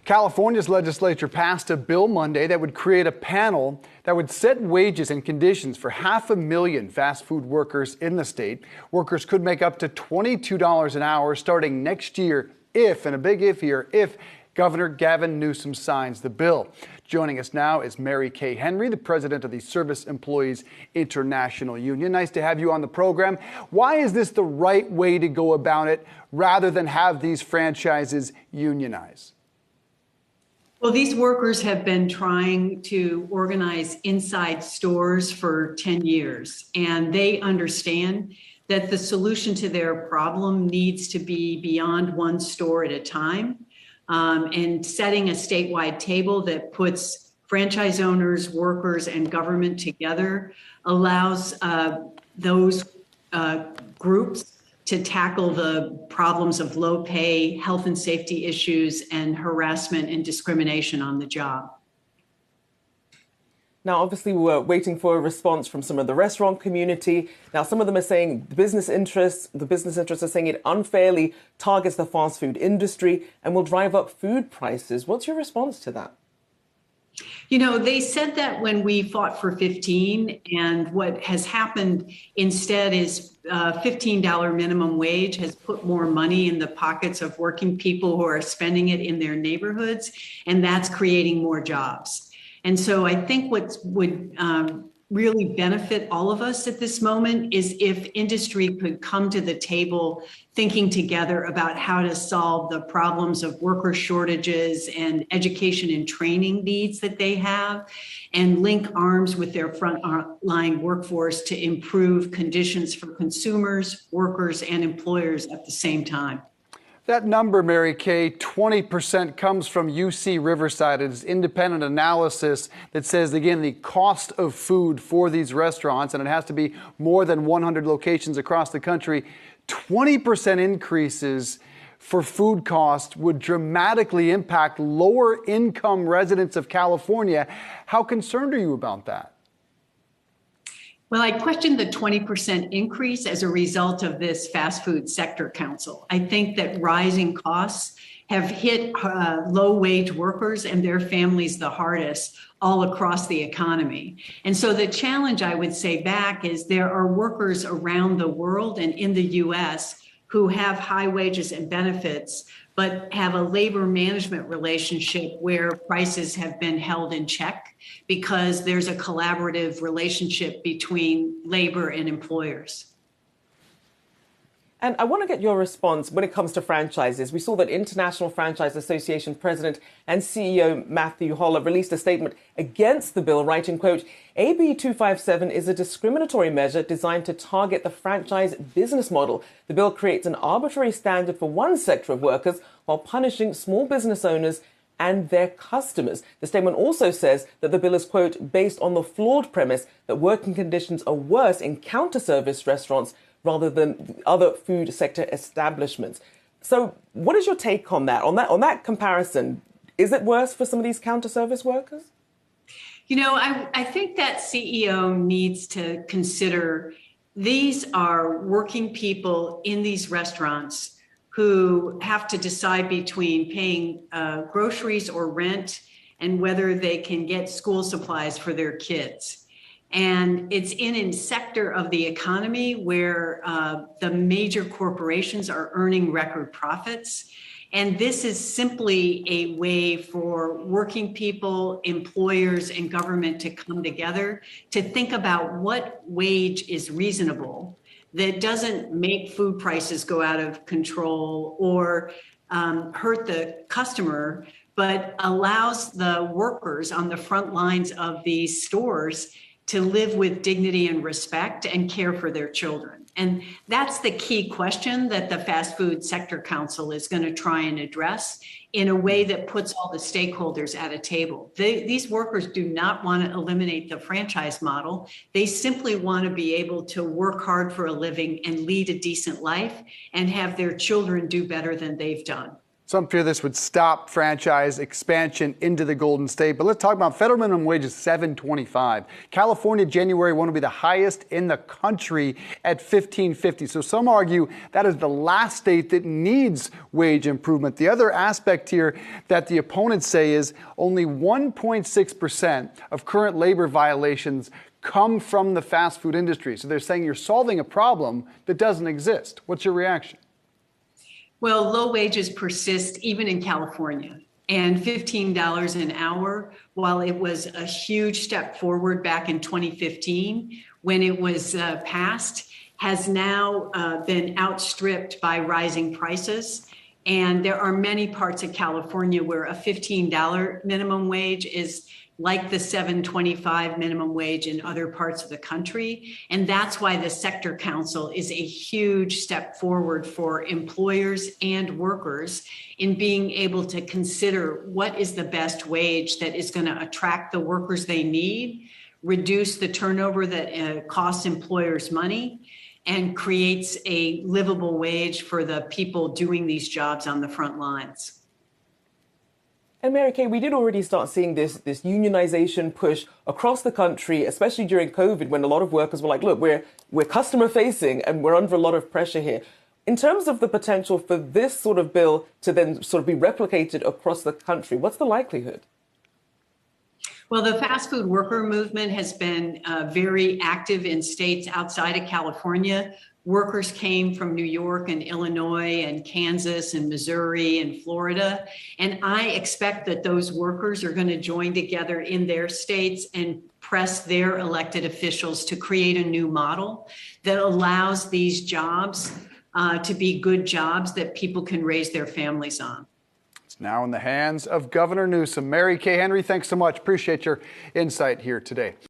California's legislature passed a bill Monday that would create a panel that would set wages and conditions for 500,000 fast food workers in the state. Workers could make up to $22 an hour starting next year if, and a big if here, if Governor Gavin Newsom signs the bill. Joining us now is Mary Kay Henry, the president of the Service Employees International Union. Nice to have you on the program. Why is this the right way to go about it rather than have these franchises unionize? Well, these workers have been trying to organize inside stores for 10 years, and they understand that the solution to their problem needs to be beyond one store at a time, and setting a statewide table that puts franchise owners, workers, and government together allows those groups to tackle the problems of low pay, health and safety issues, and harassment and discrimination on the job. Now, obviously, we're waiting for a response from some of the restaurant community. Now, some of them are saying the business interests are saying it unfairly targets the fast food industry and will drive up food prices. What's your response to that? You know, they said that when we fought for 15, and what has happened instead is $15 minimum wage has put more money in the pockets of working people who are spending it in their neighborhoods, and that's creating more jobs. And so I think what would really benefit all of us at this moment is if industry could come to the table thinking together about how to solve the problems of worker shortages and education and training needs that they have, and link arms with their frontline workforce to improve conditions for consumers, workers, and employers at the same time. That number, Mary Kay, 20% comes from UC Riverside. It's independent analysis that says, again, the cost of food for these restaurants, and it has to be more than 100 locations across the country, 20% increases for food costs would dramatically impact lower income residents of California. How concerned are you about that? Well, I questioned the 20% increase as a result of this fast food sector council. I think that rising costs have hit low-wage workers and their families the hardest all across the economy. And so the challenge I would say back is there are workers around the world and in the US who have high wages and benefits, but have a labor management relationship where prices have been held in check because there's a collaborative relationship between labor and employers. And I want to get your response when it comes to franchises. We saw that International Franchise Association President and CEO Matthew Holler released a statement against the bill, writing, quote, AB 257 is a discriminatory measure designed to target the franchise business model. The bill creates an arbitrary standard for one sector of workers while punishing small business owners and their customers. The statement also says that the bill is, quote, based on the flawed premise that working conditions are worse in counter-service restaurants rather than other food sector establishments. So what is your take on that? On that comparison, is it worse for some of these counter-service workers? You know, I think that CEO needs to consider these are working people in these restaurants who have to decide between paying groceries or rent and whether they can get school supplies for their kids. And it's in a sector of the economy where the major corporations are earning record profits. And this is simply a way for working people, employers, and government to come together to think about what wage is reasonable that doesn't make food prices go out of control or hurt the customer, but allows the workers on the front lines of these stores to live with dignity and respect and care for their children. And that's the key question that the Fast Food Sector Council is going to try and address in a way that puts all the stakeholders at a table. These workers do not want to eliminate the franchise model. They simply want to be able to work hard for a living and lead a decent life and have their children do better than they've done. Some fear this would stop franchise expansion into the Golden State. But let's talk about federal minimum wage is $7.25. California, January 1 will be the highest in the country at $15.50. So some argue that is the last state that needs wage improvement. The other aspect here that the opponents say is only 1.6% of current labor violations come from the fast food industry. So they're saying you're solving a problem that doesn't exist. What's your reaction? Well, low wages persist even in California. And $15 an hour, while it was a huge step forward back in 2015 when it was passed, has now been outstripped by rising prices. And there are many parts of California where a $15 minimum wage is like the $7.25 minimum wage in other parts of the country. And that's why the Sector Council is a huge step forward for employers and workers in being able to consider what is the best wage that is going to attract the workers they need, reduce the turnover that costs employers money, and creates a livable wage for the people doing these jobs on the front lines. And Mary Kay, we did already start seeing this unionization push across the country, especially during COVID, when a lot of workers were like, look, we're customer facing and we're under a lot of pressure here. In terms of the potential for this sort of bill to then sort of be replicated across the country, what's the likelihood? Well, the fast food worker movement has been very active in states outside of California. Workers came from New York and Illinois and Kansas and Missouri and Florida. And I expect that those workers are going to join together in their states and press their elected officials to create a new model that allows these jobs to be good jobs that people can raise their families on. It's now in the hands of Governor Newsom. Mary Kay Henry, thanks so much. Appreciate your insight here today.